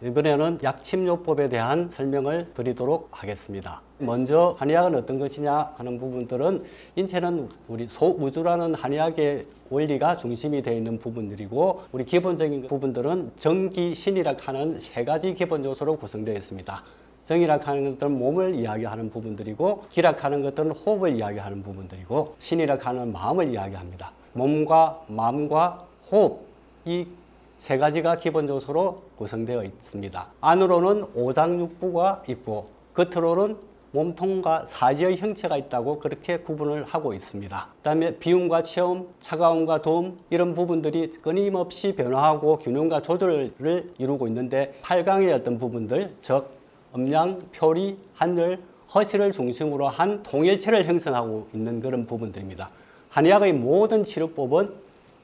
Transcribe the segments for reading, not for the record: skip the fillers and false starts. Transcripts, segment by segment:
이번에는 약침요법에 대한 설명을 드리도록 하겠습니다. 먼저 한의학은 어떤 것이냐 하는 부분들은 인체는 우리 소우주라는 한의학의 원리가 중심이 되어 있는 부분들이고 우리 기본적인 부분들은 정기신이라 하는 세 가지 기본 요소로 구성되어 있습니다. 정이라 하는 것들은 몸을 이야기하는 부분들이고 기라 하는 것들은 호흡을 이야기하는 부분들이고 신이라 하는 마음을 이야기합니다. 몸과 마음과 호흡 이 세 가지가 기본 요소로 구성되어 있습니다. 안으로는 오장육부가 있고 겉으로는 몸통과 사지의 형체가 있다고 그렇게 구분을 하고 있습니다. 그 다음에 비움과 체험, 차가움과 더움 이런 부분들이 끊임없이 변화하고 균형과 조절을 이루고 있는데 8강의 어떤 부분들 즉 음양, 표리, 한열, 허실을 중심으로 한 통일체를 형성하고 있는 그런 부분들입니다. 한의학의 모든 치료법은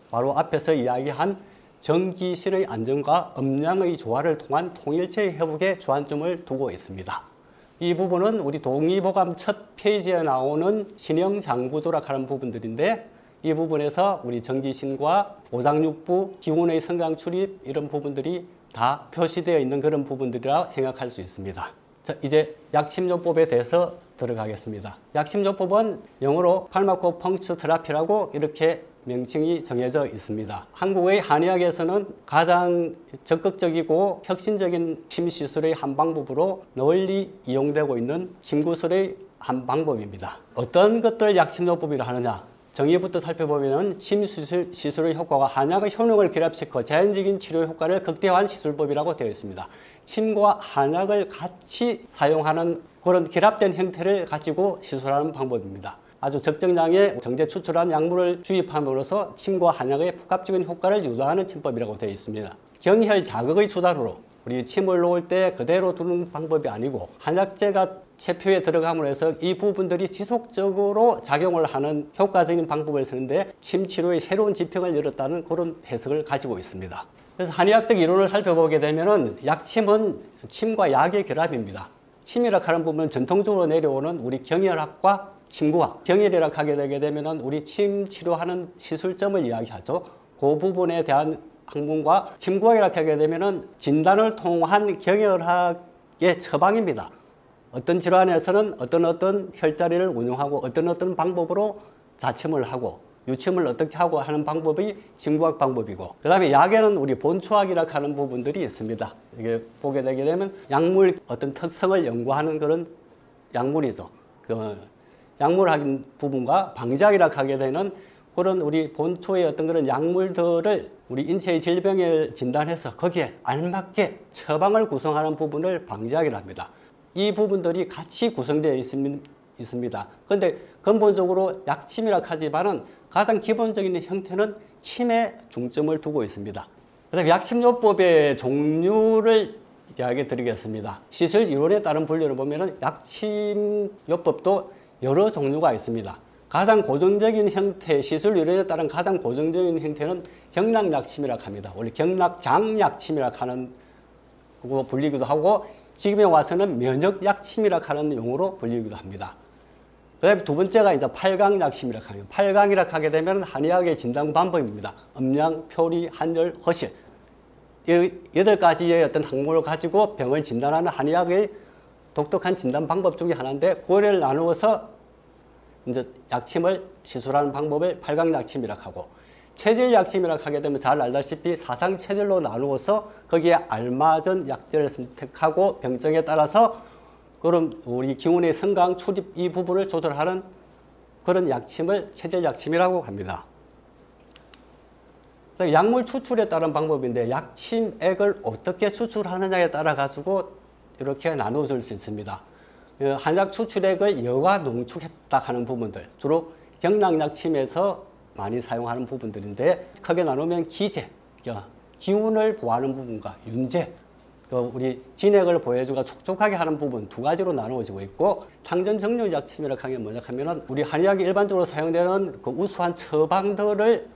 바로 앞에서 이야기한 정기신의 안정과 음양의 조화를 통한 통일체의 회복에 주안점을 두고 있습니다. 이 부분은 우리 동의보감 첫 페이지에 나오는 신형장구조라 하는 부분들인데 이 부분에서 우리 정기신과 오장육부, 기운의 성강 출입 이런 부분들이 다 표시되어 있는 그런 부분들이라 생각할 수 있습니다. 자, 이제 약침요법에 대해서 들어가겠습니다. 약침요법은 영어로 파르마코펑처 테라피라고 이렇게 명칭이 정해져 있습니다. 한국의 한의학에서는 가장 적극적이고 혁신적인 침시술의 한 방법으로 널리 이용되고 있는 침구술의 한 방법입니다. 어떤 것들을 약침요법이라 하느냐? 정의부터 살펴보면 침시술의 효과가 한약의 효능을 결합시켜 자연적인 치료 효과를 극대화한 시술법이라고 되어 있습니다. 침과 한약을 같이 사용하는 그런 결합된 형태를 가지고 시술하는 방법입니다. 아주 적정량의 정제 추출한 약물을 주입함으로써 침과 한약의 복합적인 효과를 유도하는 침법이라고 되어 있습니다. 경혈 자극의 주사로 우리 침을 놓을 때 그대로 두는 방법이 아니고 한약재가 체표에 들어감으로 해서 이 부분들이 지속적으로 작용을 하는 효과적인 방법을 쓰는데 침 치료의 새로운 지평을 열었다는 그런 해석을 가지고 있습니다. 그래서 한의학적 이론을 살펴보게 되면은 약침은 침과 약의 결합입니다. 침이라 하는 부분은 전통적으로 내려오는 우리 경혈학과 침구학, 경혈이라 하게 되게 되면은 우리 침 치료하는 시술점을 이야기하죠. 그 부분에 대한 학문과 침구학이라 하게 되면은 진단을 통한 경혈학의 처방입니다. 어떤 질환에서는 어떤 혈자리를 운용하고 어떤 방법으로 자침을 하고 유침을 어떻게 하고 하는 방법이 침구학 방법이고 그 다음에 약에는 우리 본초학이라 하는 부분들이 있습니다. 이게 보게 되게 되면 약물 어떤 특성을 연구하는 그런 약물이죠. 그 약물학인 부분과 방제학이라 하게 되는 그런 우리 본초의 어떤 그런 약물들을 우리 인체의 질병을 진단해서 거기에 알맞게 처방을 구성하는 부분을 방제학이라 합니다. 이 부분들이 같이 구성되어 있습니다. 그런데 근본적으로 약침이라 하지만은 가장 기본적인 형태는 침에 중점을 두고 있습니다. 그다음에 약침요법의 종류를 이야기 드리겠습니다. 시술 이론에 따른 분류를 보면은 약침요법도 여러 종류가 있습니다. 가장 고정적인 형태, 시술 이론에 따른 가장 고정적인 형태는 경락약침이라 합니다. 원래 경락장약침이라 하는 거 불리기도 하고 지금에 와서는 면역약침이라 하는 용어로 불리기도 합니다. 그 다음에 두 번째가 이제 팔강약침이라 합니다. 팔강이라 하게 되면 한의학의 진단 방법입니다. 음양, 표리, 한열, 허실. 이 8가지의 어떤 학문을 가지고 병을 진단하는 한의학의 독특한 진단 방법 중에 하나인데, 그거를 나누어서 이제 약침을 시술하는 방법을 팔강약침이라 하고, 체질약침이라 하게 되면 잘 알다시피 사상체질로 나누어서 거기에 알맞은 약재를 선택하고 병증에 따라서 그럼 우리 기운의 성강, 출입 이 부분을 조절하는 그런 약침을 체질약침이라고 합니다. 약물 추출에 따른 방법인데 약침액을 어떻게 추출하느냐에 따라 가지고 이렇게 나누어질 수 있습니다. 한약 추출액을 여과 농축했다 하는 부분들, 주로 경락약침에서 많이 사용하는 부분들인데 크게 나누면 기제, 기운을 보호하는 부분과 윤제, 우리 진액을 보여주고 촉촉하게 하는 부분 두 가지로 나누어지고 있고, 탕전정류약침이라고 하면 뭐냐 하면은 우리 한의학이 일반적으로 사용되는 그 우수한 처방들을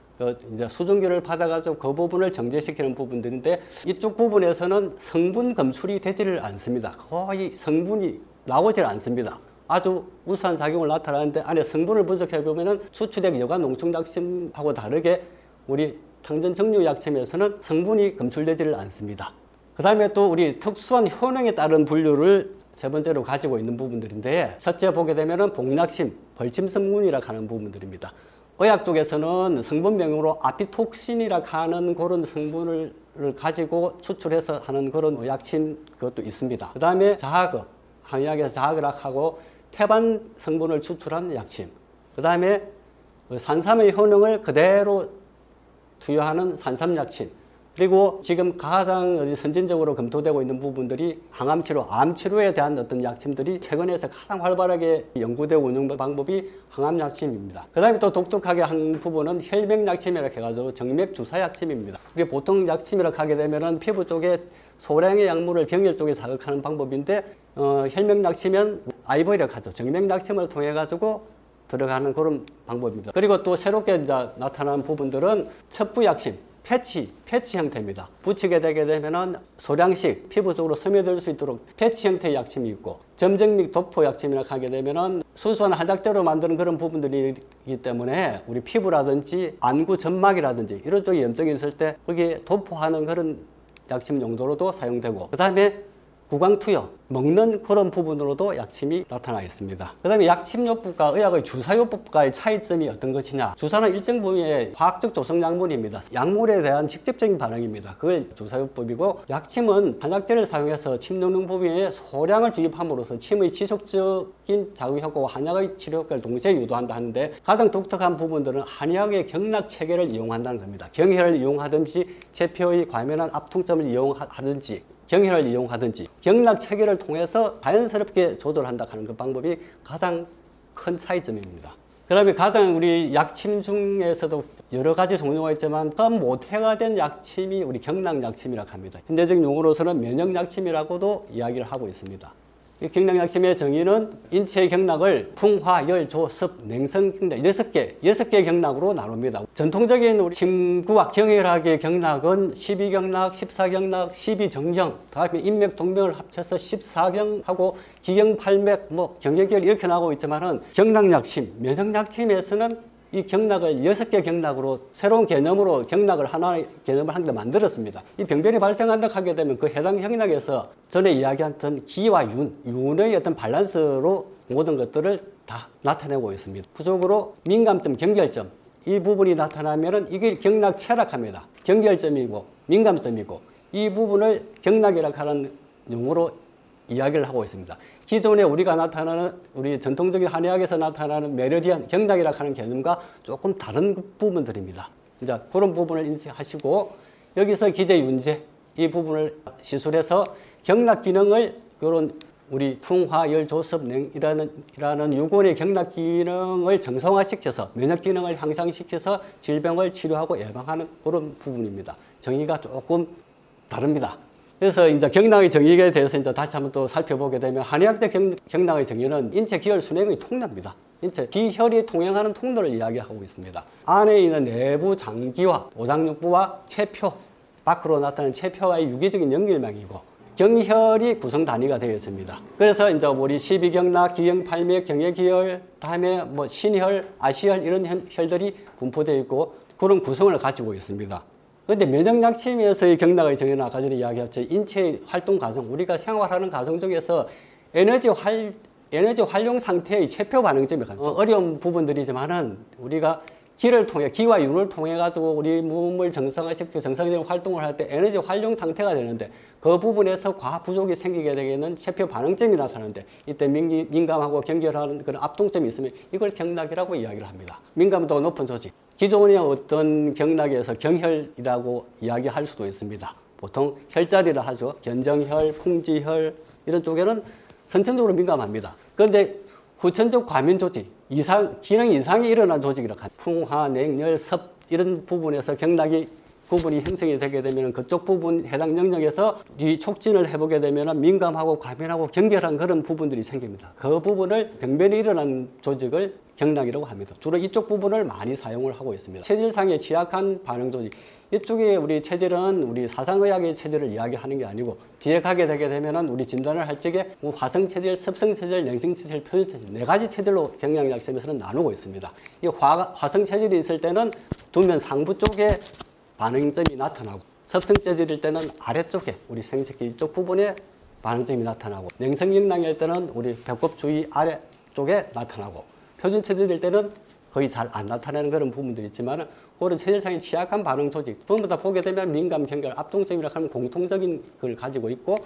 이제 수증기를 받아가지고 그 부분을 정제시키는 부분들인데, 이쪽 부분에서는 성분 검출이 되지를 않습니다. 거의 성분이 나오질 않습니다. 아주 우수한 작용을 나타나는데 안에 성분을 분석해 보면은 추출액 여과 농축약침하고 다르게 우리 탕전정류약침에서는 성분이 검출되지를 않습니다. 그 다음에 또 우리 특수한 효능에 따른 분류를 세 번째로 가지고 있는 부분들인데, 첫째 보게 되면은 복약심, 벌침 성분이라고 하는 부분들입니다. 의학 쪽에서는 성분명으로 아피톡신이라고 하는 그런 성분을 가지고 추출해서 하는 그런 약침 그것도 있습니다. 그 다음에 자하거, 한의학에서 자하거라고 하고 태반 성분을 추출한 약침. 그 다음에 산삼의 효능을 그대로 투여하는 산삼약침. 그리고 지금 가장 선진적으로 검토되고 있는 부분들이 항암치료, 암치료에 대한 어떤 약침들이 최근에서 가장 활발하게 연구되고 운영 방법이 항암약침입니다. 그 다음에 또 독특하게 한 부분은 혈맥약침이라고 해가지고 정맥주사약침입니다. 이게 보통 약침이라고 하게 되면은 피부 쪽에 소량의 약물을 경혈 쪽에 자극하는 방법인데, 혈맥약침은 IV라고 하죠. 정맥약침을 통해 가지고 들어가는 그런 방법입니다. 그리고 또 새롭게 이제 나타난 부분들은 첩부약침, 패치 형태입니다. 붙이게 되게 되면은 소량씩 피부 쪽으로 스며들 수 있도록 패치 형태의 약침이 있고, 점정맥 도포 약침이라고 하게 되면은 순수한 한약재로 만드는 그런 부분들이기 때문에 우리 피부라든지 안구 점막이라든지 이런 쪽에 염증이 있을 때 거기에 도포하는 그런 약침 용도로도 사용되고, 그 다음에 구강투여, 먹는 그런 부분으로도 약침이 나타나 있습니다. 그 다음에 약침요법과 의학의 주사요법과의 차이점이 어떤 것이냐. 주사는 일정 부위의 화학적 조성 약물입니다. 약물에 대한 직접적인 반응입니다. 그걸 주사요법이고, 약침은 한약재를 사용해서 침 넣는 부위에 소량을 주입함으로써 침의 지속적인 자극 효과와 한약의 치료 효과를 동시에 유도한다 하는데, 가장 독특한 부분들은 한의학의 경락 체계를 이용한다는 겁니다. 경혈을 이용하든지 체표의 과민한 압통점을 이용하든지 경혈을 이용하든지 경락 체계를 통해서 자연스럽게 조절한다 하는 그 방법이 가장 큰 차이점입니다. 그 다음에 가장 우리 약침 중에서도 여러 가지 종류가 있지만 처음 모태가 된 약침이 우리 경락약침이라고 합니다. 현대적인 용어로서는 면역약침이라고도 이야기를 하고 있습니다. 이 경락약침의 정의는 인체의 경락을 풍화, 열, 조, 습, 냉성 경락 6개 경락으로 나눕니다. 전통적인 우리 침구와 경혈학의 경락은 12경락, 14경락, 12정경, 다음에 인맥, 동맥을 합쳐서 14경하고 기경, 팔맥, 경계결 이렇게 나오고 있지만은 경락약침, 면역약침에서는 이 경락을 6개 경락으로 새로운 개념으로 경락을 하나의 개념을 한 개 만들었습니다. 이 병변이 발생한다 하게 되면 그 해당 경락에서 전에 이야기했던 기와 윤의 어떤 밸런스로 모든 것들을 다 나타내고 있습니다. 구조적으로 민감점, 경결점 이 부분이 나타나면은 이게 경락체라고 합니다. 경결점이고 민감점이고 이 부분을 경락이라고 하는 용어로 이야기를 하고 있습니다. 기존에 우리가 나타나는 우리 전통적인 한의학에서 나타나는 메르디안 경락이라고 하는 개념과 조금 다른 부분들입니다. 이제 그런 부분을 인식하시고 여기서 기재 윤재 이 부분을 시술해서 경락 기능을 그런 우리 풍화, 열, 조섭, 냉이라는 유골의 경락 기능을 정상화시켜서 면역 기능을 향상시켜서 질병을 치료하고 예방하는 그런 부분입니다. 정의가 조금 다릅니다. 그래서 이제 경락의 정의에 대해서 이제 다시 한번 또 살펴보게 되면 한의학대 경락의 정의는 인체 기혈 순행의 통로입니다. 인체 기혈이 통행하는 통로를 이야기하고 있습니다. 안에 있는 내부 장기와 오장육부와 체표, 밖으로 나타나는 체표와의 유기적인 연결망이고 경혈이 구성 단위가 되어 있습니다. 그래서 이제 우리 12경락, 기경팔맥, 경외기혈, 다음에 신혈, 아시혈 이런 혈들이 분포되어 있고 그런 구성을 가지고 있습니다. 그런데 면역약침에서의 경락의 정의는 아까 전에 이야기했죠. 인체의 활동 과정, 우리가 생활하는 과정 중에서 에너지 활용 상태의 체표 반응점이 가장 어려운 부분들이지만은 우리가 기를 통해, 기와 윤을 통해 가지고 우리 몸을 정상화시키고 정상적인 활동을 할 때 에너지 활용 상태가 되는데 그 부분에서 과학 부족이 생기게 되는 체표 반응점이 나타나는데 이때 민감하고 경결하는 그런 압동점이 있으면 이걸 경락이라고 이야기를 합니다. 민감도가 높은 조직. 기존의 어떤 경락에서 경혈이라고 이야기할 수도 있습니다. 보통 혈자리라 하죠. 견정혈, 풍지혈 이런 쪽에는 선천적으로 민감합니다. 그런데 후천적 과민 조직, 기능 이상이 일어난 조직이라고 합니다. 풍화, 냉, 섭 이런 부분에서 경락이 부분이 형성이 되게 되면 그쪽 부분 해당 영역에서 이 촉진을 해보게 되면 민감하고 과민하고 경결한 그런 부분들이 생깁니다. 그 부분을 병변이 일어난 조직을 경락이라고 합니다. 주로 이쪽 부분을 많이 사용을 하고 있습니다. 체질상에 취약한 반응 조직. 이쪽에 우리 체질은 우리 사상의학의 체질을 이야기하는 게 아니고 뒤에 가게 되게 되면은 우리 진단을 할 적에 화성 체질, 섭성 체질, 냉성 체질, 표준 체질 네 가지 체질로 경락약침에서는 나누고 있습니다. 이 화성 체질이 있을 때는 두면 상부 쪽에 반응점이 나타나고 섭성 재질일 때는 아래쪽에 우리 생殖기 이쪽 부분에 반응점이 나타나고, 냉성경락일 때는 우리 배꼽 주위 아래쪽에 나타나고, 표준 체질일 때는 거의 잘 안 나타나는 그런 부분들이 있지만, 그런 체질상의 취약한 반응 조직 전부 다 보게 되면 민감, 경결, 압동점이라 하는 공통적인 걸 가지고 있고,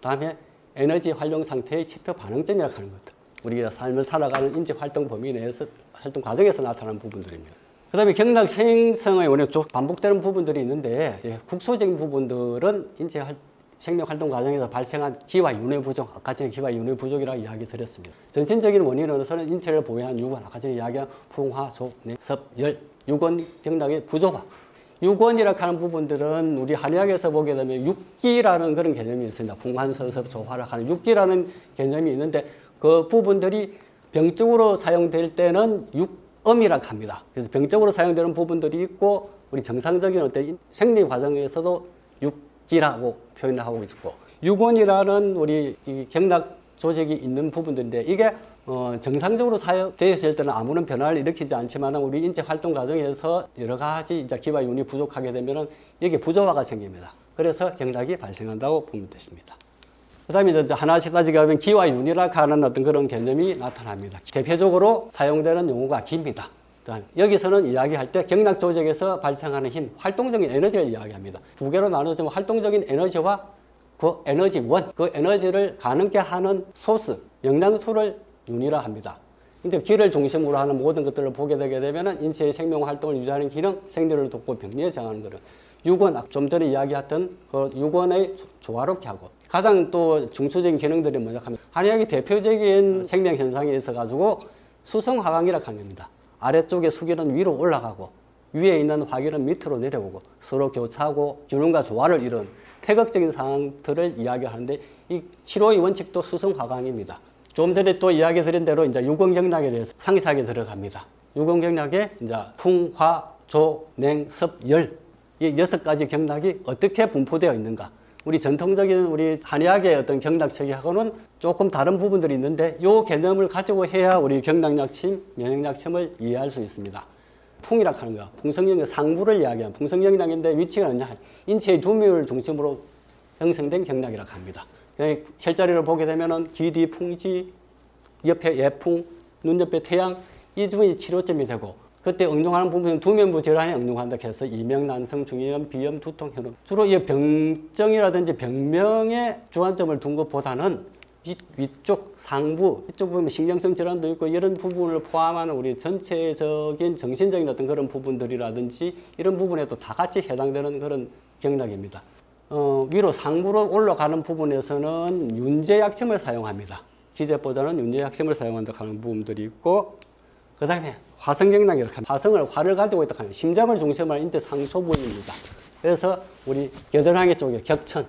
다음에 에너지 활용 상태의 지표 반응점이라 하는 것들, 우리가 삶을 살아가는 인지 활동 범위 내에서 활동 과정에서 나타나는 부분들입니다. 그 다음에 경락 생성의 원래 쭉 반복되는 부분들이 있는데, 국소적인 부분들은 인체 생명 활동 과정에서 발생한 기와 윤회 부족, 아까 전에 기와 윤회 부족이라고 이야기 드렸습니다. 전체적인 원인으로서는 인체를 보호한 유권, 아까 전에 이야기한 풍화, 속, 내, 섭, 열, 유권 경락의 부조화. 유권이라고 하는 부분들은 우리 한의학에서 보게 되면 육기라는 그런 개념이 있습니다. 풍환, 서섭, 조화라 하는 육기라는 개념이 있는데, 그 부분들이 병적으로 사용될 때는 육음이라고 합니다. 그래서 병적으로 사용되는 부분들이 있고, 우리 정상적인 어떤 생리 과정에서도 육기라고 표현을 하고 있고, 유권이라는 우리 이 경락 조직이 있는 부분들인데, 이게 정상적으로 사용되어 있을 때는 아무런 변화를 일으키지 않지만, 우리 인체 활동 과정에서 여러 가지 이제 기와 윤이 부족하게 되면은 이게 부조화가 생깁니다. 그래서 경락이 발생한다고 보면 되십니다. 그 다음에 이제 하나씩 따지면 기와 윤이라 하는 어떤 그런 개념이 나타납니다. 대표적으로 사용되는 용어가 기입니다. 여기서는 이야기할 때 경락 조직에서 발생하는 힘, 활동적인 에너지를 이야기합니다. 두 개로 나누어지면 활동적인 에너지와 그 에너지원, 그 에너지를 가능케 하는 소스, 영양소를 윤이라 합니다. 이제 기를 중심으로 하는 모든 것들을 보게 되게 되면 인체의 생명 활동을 유지하는 기능, 생리를 돕고 병리에 정하는 것은 유권, 좀 전에 이야기했던 그 유권의 조화롭게 하고, 가장 또 중추적인 기능들이 뭐냐 하면 한의학의 대표적인 생명 현상에 있어 가지고 수성화강이라고 하는 겁니다. 아래쪽에 수기는 위로 올라가고 위에 있는 화기는 밑으로 내려오고 서로 교차하고 균형과 조화를 이룬 태극적인 상황들을 이야기하는데, 이 치료의 원칙도 수성화강입니다. 좀 전에 또 이야기 드린 대로 이제 유권경락에 대해서 상세하게 들어갑니다. 유권경락에 이제 풍, 화, 조, 냉, 섭, 열, 이 6가지 경락이 어떻게 분포되어 있는가. 우리 전통적인 우리 한의학의 어떤 경락 체계하고는 조금 다른 부분들이 있는데, 이 개념을 가지고 해야 우리 경락약침, 면역약침을 이해할 수 있습니다. 풍이라고 하는 거, 풍성경락 상부를 이야기하는 풍성경락인데, 위치가 어디냐, 인체의 두묘를 중심으로 형성된 경락이라고 합니다. 혈자리를 보게 되면은 기디, 풍지, 옆에 예풍, 눈 옆에 태양, 이 부분이 치료점이 되고, 그때 응용하는 부분은 두면부 질환에 응용한다 해서 이명, 난성, 중이염, 비염, 두통, 혈흔. 주로 이 병정이라든지 병명에 주안점을 둔 것보다는 위쪽, 상부, 이쪽 보면 신경성 질환도 있고, 이런 부분을 포함하는 우리 전체적인 정신적인 어떤 그런 부분들이라든지 이런 부분에도 다 같이 해당되는 그런 경락입니다. 위로 상부로 올라가는 부분에서는 윤제약침을 사용합니다. 기제보다는 윤제약침을 사용한다 하는 부분들이 있고, 그 다음에 화성경락이라고 합니다. 화성을 화를 가지고 있다 하는 심장을 중심으로 한 인체 상초 부위입니다. 그래서 우리 겨드랑이 쪽에 격천,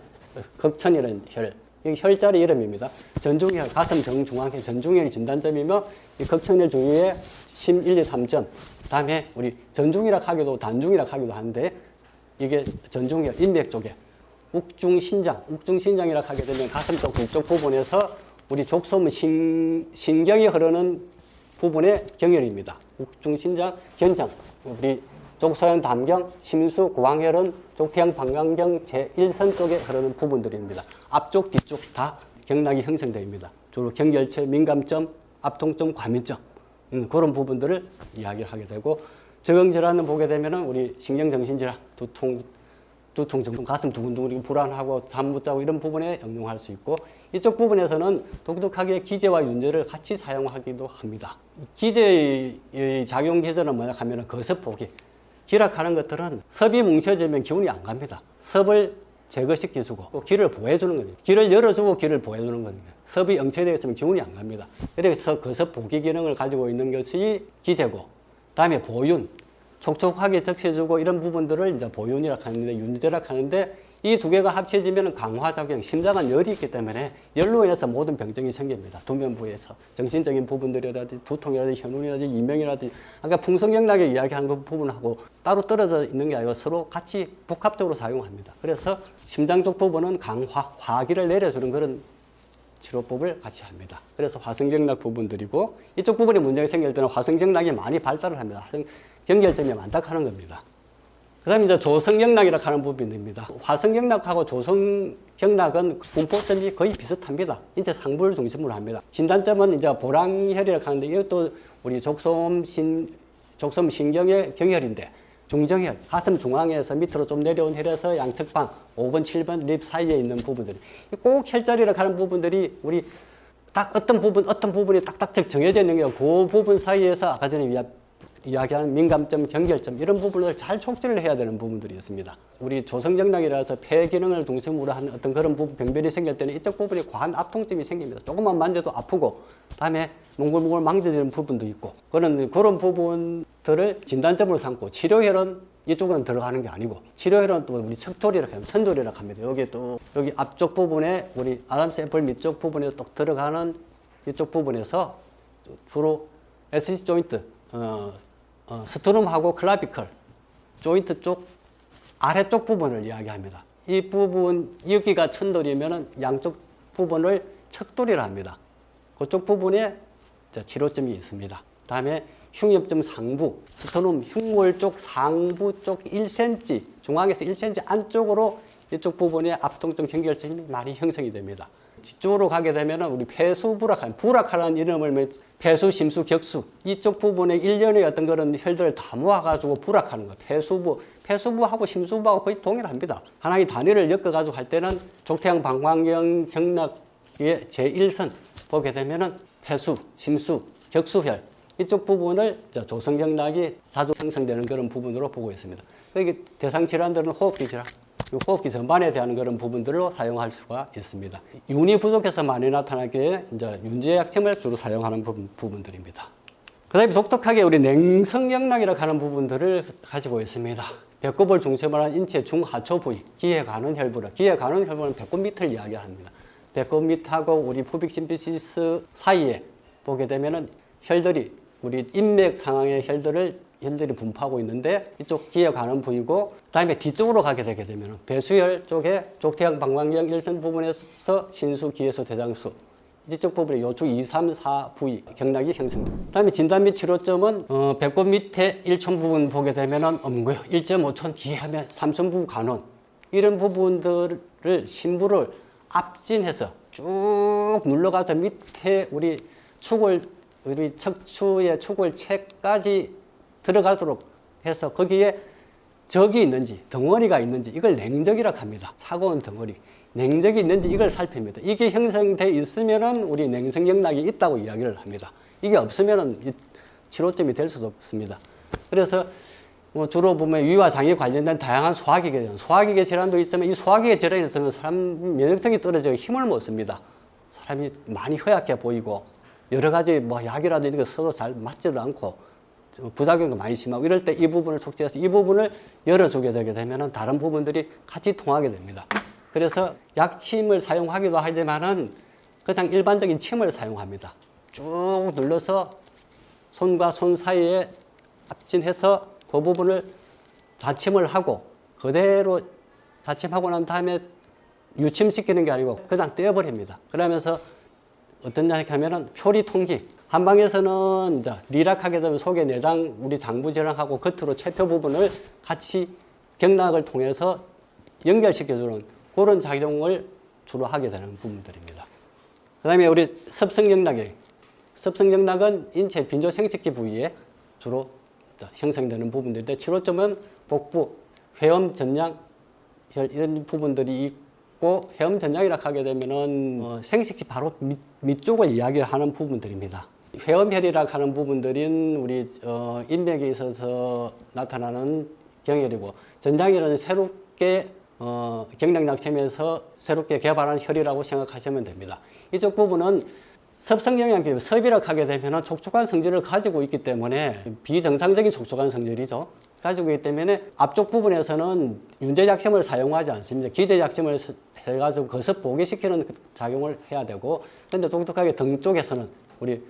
극천이라는 혈, 이 혈자리 이름입니다. 전중혈, 가슴 정중앙에 전중혈이 진단점이며, 이 극천혈 주위에 심 1, 2, 3점, 다음에 우리 전중이라 하기도 단중이라 하기도 하는데, 이게 전중혈 인맥 쪽에 욱중신장, 욱중신장이라 하게 되면 가슴 쪽 뒤쪽 부분에서 우리 족소문 신경이 흐르는 부분의 경혈입니다. 욱중신장, 견장, 우리 족소형 담경, 심수, 구황혈은 족태형 방광경 제1선 쪽에 흐르는 부분들입니다. 앞쪽, 뒤쪽 다 경락이 형성됩니다. 주로 경결체, 민감점, 압통점, 과민점, 그런 부분들을 이야기를 하게 되고, 적응질환을 보게 되면은 우리 신경정신질환, 두통, 정통, 가슴 두근두근 불안하고 잠 못 자고 이런 부분에 응용할 수 있고, 이쪽 부분에서는 독특하게 기제와 윤제를 같이 사용하기도 합니다. 기제의 작용 기제는 뭐냐 하면 거습포기. 기락하는 것들은 섭이 뭉쳐지면 기운이 안 갑니다. 섭을 제거시켜주고 또 기를 보호해주는 겁니다. 기를 열어주고 기를 보호해주는 겁니다. 섭이 응체되어 있으면 기운이 안 갑니다. 그래서 거습포기 기능을 가지고 있는 것이 기제고, 다음에 보윤, 촉촉하게 적셔주고 이런 부분들을 이제 보윤이라고 하는데, 윤제라고 하는데, 이 두 개가 합쳐지면 강화작용, 심장은 열이 있기 때문에 열로 인해서 모든 병증이 생깁니다. 두면부에서 정신적인 부분들이라든지 두통이라든지 현운이라든지 이명이라든지, 아까 풍성경락에 이야기한 그 부분하고 따로 떨어져 있는 게 아니고 서로 같이 복합적으로 사용합니다. 그래서 심장 쪽 부분은 강화, 화기를 내려주는 그런 치료법을 같이 합니다. 그래서 화성경락 부분들이고, 이쪽 부분에 문제가 생길 때는 화성경락이 많이 발달을 합니다. 경결점이 많다 하는 겁니다. 그다음에 이제 조성경락이라고 하는 부분입니다. 화성경락하고 조성경락은 분포점이 거의 비슷합니다. 인체 상부를 중심으로 합니다. 진단점은 이제 보랑혈이라고 하는데 이것도 우리 족섬신경의 경혈인데 중정혈, 가슴 중앙에서 밑으로 좀 내려온 혈에서 양측방 5번, 7번 립 사이에 있는 부분들이 꼭 혈자리라고 하는 부분들이 우리 딱 어떤 부분이 딱딱 정해져 있는 게요. 그 부분 사이에서 아까 전에 이야기하는 민감점, 경결점 이런 부분을 잘 촉진을 해야 되는 부분들이 있습니다. 우리 조성경락이라서 폐 기능을 중심으로 한 어떤 그런 부분 병변이 생길 때는 이쪽 부분이 과한 압통점이 생깁니다. 조금만 만져도 아프고 다음에 몽글몽글 망져지는 부분도 있고 그런 부분들을 진단점으로 삼고 치료혈은 이쪽은 들어가는 게 아니고 치료혈은 또 우리 척돌이라고 하면 천돌이라고 합니다. 여기 앞쪽 부분에 우리 아담스 애플 밑쪽 부분에 또 들어가는 이쪽 부분에서 주로 SC 조인트 스트룸하고 클라비컬 조인트 쪽 아래쪽 부분을 이야기합니다. 이 부분 여기가 천돌이면은 양쪽 부분을 척돌이라 합니다. 그쪽 부분에 치료점이 있습니다. 다음에 흉엽점 상부, 스트룸 흉골 쪽 상부 쪽 1cm 중앙에서 1cm 안쪽으로 이쪽 부분에 압통점 경결점이 많이 형성이 됩니다. 뒤쪽으로 가게 되면 우리 부락하라는 이름을 폐수, 심수, 격수 이쪽 부분에 일련의 어떤 그런 혈들을 다 모아가지고 부락하는 거예요. 폐수부하고 심수부하고 거의 동일합니다. 하나의 단위를 엮어가지고 할 때는 족태양 방광경 경락의 제1선 보게 되면은 폐수, 심수, 격수혈 이쪽 부분을 조성경락이 자주 형성되는 그런 부분으로 보고 있습니다. 여기 대상 질환들은 호흡기 질환. 호흡기 전반에 대한 그런 부분들로 사용할 수가 있습니다. 윤이 부족해서 많이 나타나게 이제 윤제약침을 주로 사용하는 부분들입니다. 그 다음에 독특하게 우리 냉성경락이라고 하는 부분들을 가지고 있습니다. 배꼽을 중심으로 한 인체 중하초 부위, 기에 가는 혈부를, 기에 가는 혈부는 배꼽 밑을 이야기합니다. 배꼽 밑하고 우리 푸빅 심피시스 사이에 보게 되면은 혈들이 우리 인맥 상황의 혈들이 분포하고 있는데 이쪽 기에 가는 부위고 그다음에 뒤쪽으로 가게 되게 되면 배수혈 쪽에 족태양 방광경 일선 부분에서 신수, 기에서 대장수 이쪽 부분에 요축 2, 3, 4 부위 경락이 형성됩니다. 그다음에 진단 및 치료점은 배꼽 밑에 1촌 부분 보게 되면은 엄고요. 1.5촌 기하면 3촌 부분 간원 이런 부분들을 심부를 압진해서 쭉 눌러가서 밑에 우리 척추의 축을체까지 들어가도록 해서 거기에 적이 있는지 덩어리가 있는지 이걸 냉적이라고 합니다. 차가운 덩어리 냉적이 있는지 이걸 살핍니다. 이게 형성돼 있으면은 우리 냉성경락이 있다고 이야기를 합니다. 이게 없으면은 치료점이 될 수도 없습니다. 그래서 주로 보면 위와 장에 관련된 다양한 소화기계 질환도 있지만 이 소화기계 질환이 있으면 사람 면역력이 떨어져 힘을 못 씁니다. 사람이 많이 허약해 보이고 여러 가지 약이라든지 이런 거 써도 잘 맞지도 않고 부작용도 많이 심하고 이럴 때 이 부분을 촉진해서 이 부분을 열어주게 되게 되면 다른 부분들이 같이 통하게 됩니다. 그래서 약침을 사용하기도 하지만은 그냥 일반적인 침을 사용합니다. 쭉 눌러서 손과 손 사이에 압진해서 그 부분을 자침을 하고 그대로 자침하고 난 다음에 유침시키는 게 아니고 그냥 떼어버립니다. 그러면서 어떤 냐 하면은 표리 통기. 한방에서는 이제 리락하게 되면 속의 내장, 우리 장부 질환하고 겉으로 체표 부분을 같이 경락을 통해서 연결시켜주는 그런 작용을 주로 하게 되는 부분들입니다. 그 다음에 우리 섭성경락은 인체 빈조 생殖기 부위에 주로 형성되는 부분들인데 치료점은 복부, 회음, 전양, 혈 이런 부분들이 있고 회음 전양이라고 하게 되면은 생식기 바로 밑쪽을 이야기하는 부분들입니다. 회음혈이라고 하는 부분들인 우리 인맥에 있어서 나타나는 경혈이고 전장혈은 새롭게 경락약침에서 새롭게 개발한 혈이라고 생각하시면 됩니다. 이쪽 부분은 섭성경락이 섭이라고 하게 되면 촉촉한 성질을 가지고 있기 때문에 비정상적인 촉촉한 성질이죠. 가지고 있기 때문에 앞쪽 부분에서는 윤제약침을 사용하지 않습니다. 기제약침을 해가지고 거듭 보괴시키는 작용을 해야 되고, 근데 독특하게 등 쪽에서는 우리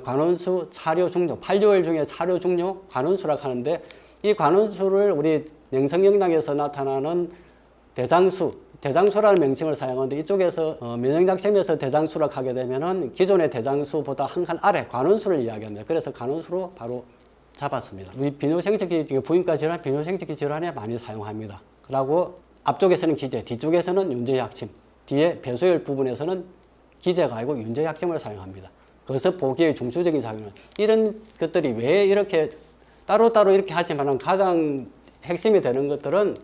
관원수, 차료, 중뇨, 8류혈 중에 차료, 중뇨, 관원수라고 하는데 이 관원수를 우리 냉성경락에서 나타나는 대장수라는 명칭을 사용하는데 이쪽에서 면역약침에서 대장수라고 하게 되면은 기존의 대장수보다 한 칸 아래 관원수를 이야기합니다. 그래서 관원수로 바로 잡았습니다. 우리 비뇨생殖기 부인과 질환, 비뇨생殖기 질환에 많이 사용합니다. 그리고 앞쪽에서는 기제, 뒤쪽에서는 윤제약침, 뒤에 배소열 부분에서는 기제가 아니고 윤제약침을 사용합니다. 그래서 보기의 중추적인 작용은 이런 것들이 왜 이렇게 따로따로 이렇게 하지만 가장 핵심이 되는 것들은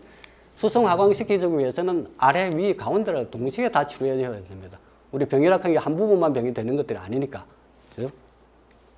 수승하강시키기 위해서는 아래, 위, 가운데를 동시에 다 치료해야 됩니다. 우리 병이라는 게 한 부분만 병이 되는 것들이 아니니까. 그렇죠?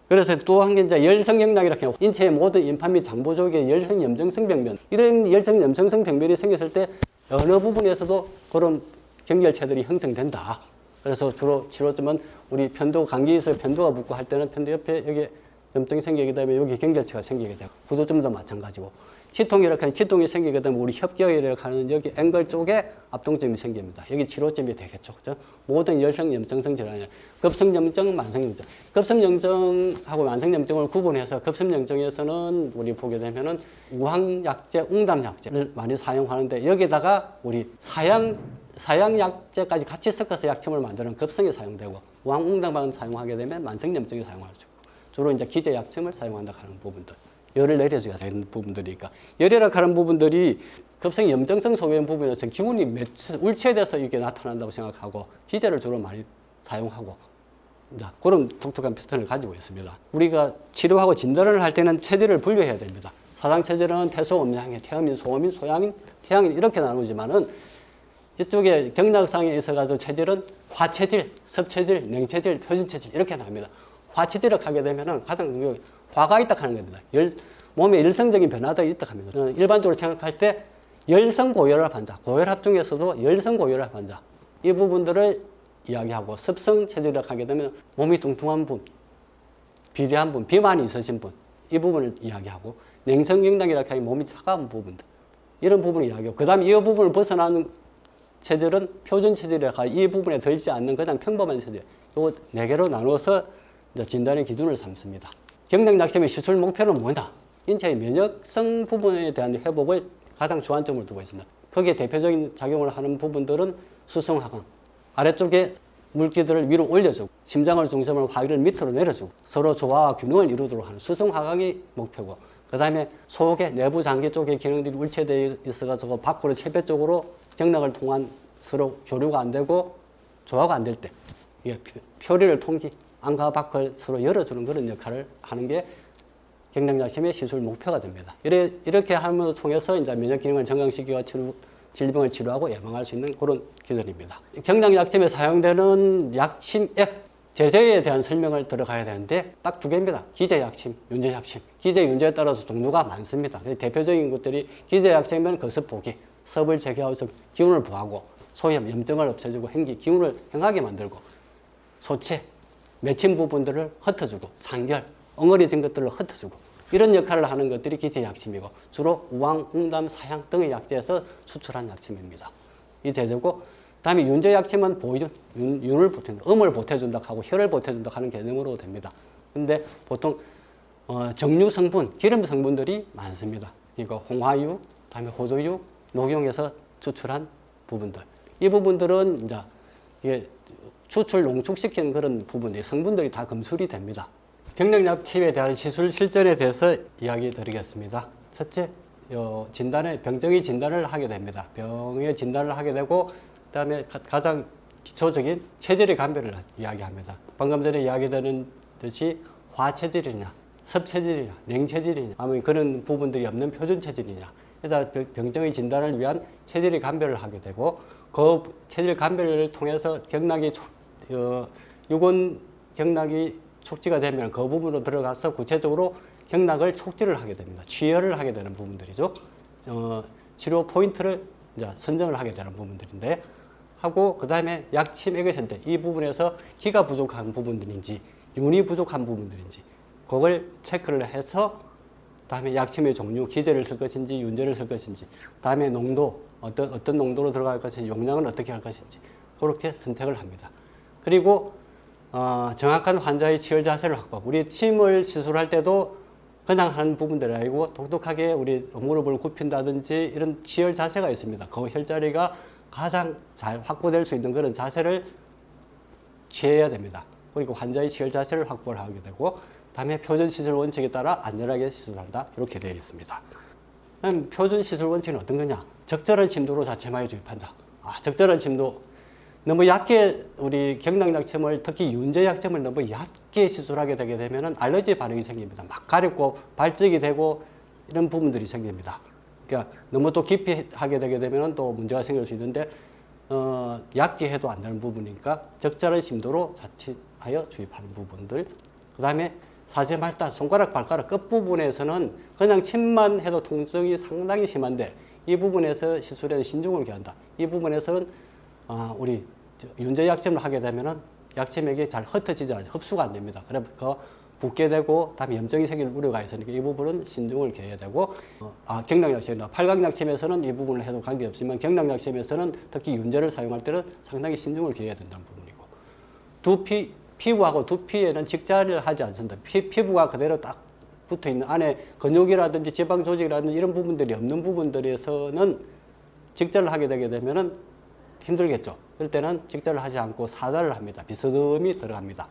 그래서 또 한 게 이제 열성영락이라고 해요. 인체의 모든 임판 및 장보족의 열성염증성 병변. 이런 열성염증성 병변이 생겼을 때 어느 부분에서도 그런 경결체들이 형성된다. 그래서 주로 치료점은 우리 편도, 감기에서 편도가 붓고 할 때는 편도 옆에 여기 염증이 생기게 되면 여기 경결체가 생기게 되고, 구조점도 마찬가지고, 치통이 이렇게 하는 치통이 생기게 되면 우리 협경이라고 하는 여기 앵글 쪽에 압동점이 생깁니다. 여기 치료점이 되겠죠. 그죠? 모든 열성염증성 질환이에요. 급성염증, 만성염증. 급성염증하고 만성염증을 구분해서 급성염증에서는 우리 보게 되면은 우황약제, 웅담약제를 많이 사용하는데 여기다가 우리 사양약제까지 같이 섞어서 약침을 만드는 급성에 사용되고 우황, 웅담을 사용하게 되면 만성염증에 사용하죠. 주로 이제 기제약침을 사용한다 하는 부분들. 열을 내려줘야 되는 부분들이니까. 열이라 하는 부분들이 급성 염증성 소변 부분에서 기운이 울체돼서 이게 나타난다고 생각하고 기제를 주로 많이 사용하고 그런 독특한 패턴을 가지고 있습니다. 우리가 치료하고 진단을 할 때는 체질을 분류해야 됩니다. 사상 체질은 태소, 음양인, 태음인, 소음인, 소양인, 태양인 이렇게 나누지만은 이쪽에 경락상에 있어가지고 체질은 화체질, 섭체질, 냉체질, 표준체질 이렇게 나옵니다. 화체질을 하게 되면은 가장 중요한 화가 있다 하는 겁니다. 몸에 열성적인 변화가 있다 합니다. 일반적으로 생각할 때 열성 고혈압 환자, 고혈압 중에서도 열성 고혈압 환자 이 부분들을 이야기하고 습성 체질을 하게 되면 몸이 뚱뚱한 분, 비대한 분, 비만이 있으신 분 이 부분을 이야기하고 냉성경락이라고 하면 몸이 차가운 부분들 이런 부분을 이야기하고 그 다음에 이 부분을 벗어나는 체질은 표준 체질이라고 이 부분에 들지 않는 그냥 평범한 체질 요 4개로 나누어서 진단의 기준을 삼습니다. 경락약침의 시술 목표는 뭐냐? 인체의 면역성 부분에 대한 회복을 가장 주안점을 두고 있습니다. 거기에 대표적인 작용을 하는 부분들은 수승하강, 아래쪽에 물기들을 위로 올려주고 심장을 중심으로 화기를 밑으로 내려주고 서로 조화와 균형을 이루도록 하는 수승하강이 목표고 그 다음에 속의 내부 장기 쪽의 기능들이 울체되어 있어가지고 밖으로 체배 쪽으로 경락을 통한 서로 교류가 안 되고 조화가 안 될 때 표리를 통기 안과 밖을 서로 열어주는 그런 역할을 하는 게 경락약침의 시술 목표가 됩니다. 이렇게 함을 통해서 이제 면역 기능을 정강시키고 질병을 치료하고 예방할 수 있는 그런 기술입니다. 경락약침에 사용되는 약침액 제제에 대한 설명을 들어가야 되는데 딱 2개입니다. 기제약침, 윤제약침. 기제, 윤제에 따라서 종류가 많습니다. 대표적인 것들이 기제약침은 거습보기, 섭을 제거해서 기운을 보하고 소염, 염증을 없애주고 행기, 기운을 행하게 만들고 소체, 맺힌 부분들을 흩어주고 상결, 엉어리진 것들을 흩어주고 이런 역할을 하는 것들이 기제약침이고 주로 우황, 웅담, 사양 등의 약재에서 수출한 약침입니다. 이 제제고 다음에 윤제약침은 보이준, 윤을 보태준다, 음을 보태준다 하고 혈을 보태준다 하는 개념으로 됩니다. 근데 보통 정류 성분, 기름 성분들이 많습니다. 그러니까 홍화유, 다음에 호조유, 녹용에서 추출한 부분들. 이 부분들은 이제 이게 추출 농축시키는 그런 부분들이 성분들이 다 검출이 됩니다. 경락약침에 대한 시술 실전에 대해서 이야기 드리겠습니다. 첫째, 병정의 진단을 하게 됩니다. 병의 진단을 하게 되고 그다음에 가장 기초적인 체질의 감별을 이야기합니다. 방금 전에 이야기되는 듯이 화체질이냐, 섭체질이냐, 냉체질이냐, 아니면 그런 부분들이 없는 표준 체질이냐. 그래서 병정의 진단을 위한 체질의 감별을 하게 되고 그 체질 감별을 통해서 유권 경락이 촉지가 되면 그 부분으로 들어가서 구체적으로 경락을 촉지를 하게 됩니다. 취혈을 하게 되는 부분들이죠. 치료 포인트를 이제 선정을 하게 되는 부분들인데 하고 그 다음에 약침액의 선택 이 부분에서 기가 부족한 부분들인지 윤이 부족한 부분들인지 그걸 체크를 해서 다음에 약침의 종류, 기제를 쓸 것인지 윤제를 쓸 것인지 다음에 농도 어떤 농도로 들어갈 것인지 용량은 어떻게 할 것인지 그렇게 선택을 합니다. 그리고 정확한 환자의 치열 자세를 확보하고 우리 침을 시술할 때도 그냥 하는 부분들이 아니고 독특하게 우리 무릎을 굽힌다든지 이런 치열 자세가 있습니다. 그 혈자리가 가장 잘 확보될 수 있는 그런 자세를 취해야 됩니다. 그리고 환자의 치열 자세를 확보를 하게 되고 다음에 표준 시술 원칙에 따라 안전하게 시술한다. 이렇게 되어 있습니다. 표준 시술 원칙은 어떤 거냐? 적절한 심도로 자체마에 주입한다. 적절한 심도. 너무 얕게 우리 경락약점을 특히 윤제약점을 너무 얕게 시술하게 되게 되면 알러지 반응이 생깁니다. 막 가렵고 발적이 되고 이런 부분들이 생깁니다. 그러니까 너무 또 깊이 하게 되게 되면 또 문제가 생길 수 있는데 얕게 해도 안 되는 부분이니까 적절한 심도로 자칫하여 주입하는 부분들. 그 다음에 사제말단, 손가락, 발가락 끝부분에서는 그냥 침만 해도 통증이 상당히 심한데 이 부분에서 시술에는 신중을 기한다. 이 부분에서는 우리 윤제 약점을 하게 되면은 약점액이 잘 흩어지지 않아요. 흡수가 안 됩니다. 그래서 붓게 되고 다음에 염증이 생길 우려가 있으니까 이 부분은 신중을 기해야 되고 경락약점이나 팔각약점에서는 이 부분을 해도 관계없지만 경락약점에서는 특히 윤제를 사용할 때는 상당히 신중을 기해야 된다는 부분이고 피부하고 두피에는 직자를 하지 않습니다. 피부가 그대로 딱 붙어있는 안에 근육이라든지 지방 조직이라든지 이런 부분들이 없는 부분들에서는 직자를 하게 되게 되면은 힘들겠죠. 그럴 때는 직자를 하지 않고 사자를 합니다. 비스듬히 들어갑니다.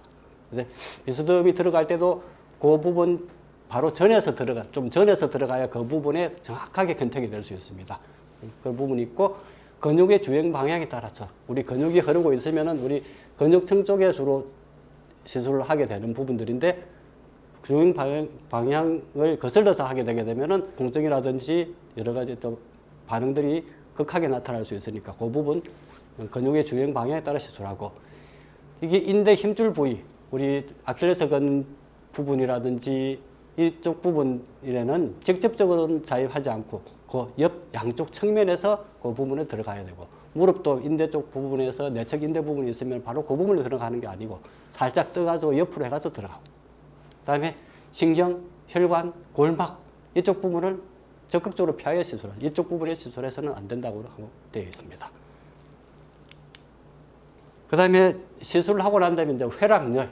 그래서 비스듬히 들어갈 때도 그 부분 바로 좀 전에서 들어가야 그 부분에 정확하게 컨택이 될 수 있습니다. 그 부분이 있고 근육의 주행 방향에 따라서 우리 근육이 흐르고 있으면은 우리 근육층 쪽에 주로 시술을 하게 되는 부분들인데 주행 방향을 거슬러서 하게 되게 되면은 통증이라든지 여러 가지 또 반응들이 극하게 나타날 수 있으니까 그 부분 근육의 주행 방향에 따라 시술하고 이게 인대 힘줄 부위 우리 아킬레스건 부분이라든지 이쪽 부분에는 직접적으로는 자입하지 않고 그 옆 양쪽 측면에서 그 부분에 들어가야 되고 무릎도 인대 쪽 부분에서 내측 인대 부분이 있으면 바로 그 부분에 들어가는 게 아니고 살짝 떠가지고 옆으로 해가지고 들어가고 그다음에 신경, 혈관, 골막 이쪽 부분을 적극적으로 피하여 시술한 이쪽 부분에 시술해서는 안 된다고 되어 있습니다. 그 다음에 시술을 하고 난 다음에 이제 혈압열,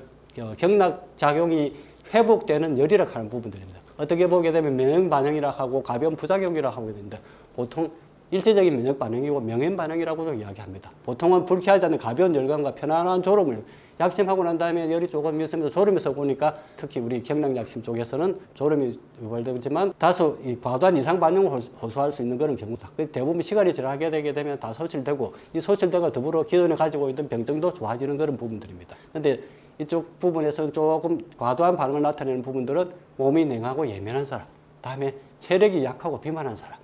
경락 작용이 회복되는 열이라고 하는 부분들입니다. 어떻게 보게 되면 면역 반응이라고 하고 가변 부작용이라고 하고 있는데 보통 일시적인 면역 반응이고 명현 반응이라고도 이야기합니다. 보통은 불쾌하지 않은 가벼운 열감과 편안한 졸음을 약침하고 난 다음에 열이 조금 있으면서 졸음에서 보니까 특히 우리 경락약침 쪽에서는 졸음이 유발되지만 다소 이 과도한 이상 반응을 호소할 수 있는 그런 경우다. 대부분 시간이 지나게 되게 되면 다 소실되고 이 소실되고 더불어 기존에 가지고 있던 병증도 좋아지는 그런 부분들입니다. 그런데 이쪽 부분에서는 조금 과도한 반응을 나타내는 부분들은 몸이 냉하고 예민한 사람, 다음에 체력이 약하고 비만한 사람,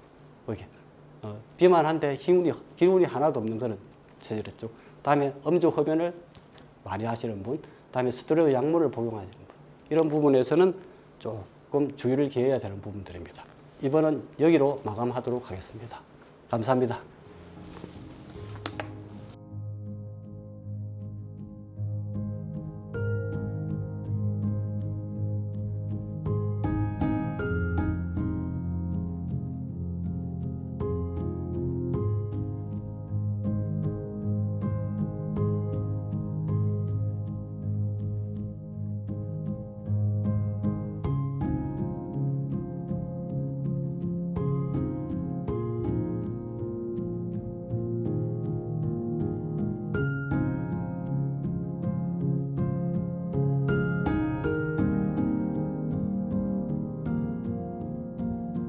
이렇게 비만한데 기운이 하나도 없는 그런 체질 쪽. 다음에 음주 흡연을 많이 하시는 분, 다음에 스테로이드 약물을 복용하시는 분. 이런 부분에서는 조금 주의를 기해야 되는 부분들입니다. 이번은 여기로 마감하도록 하겠습니다. 감사합니다.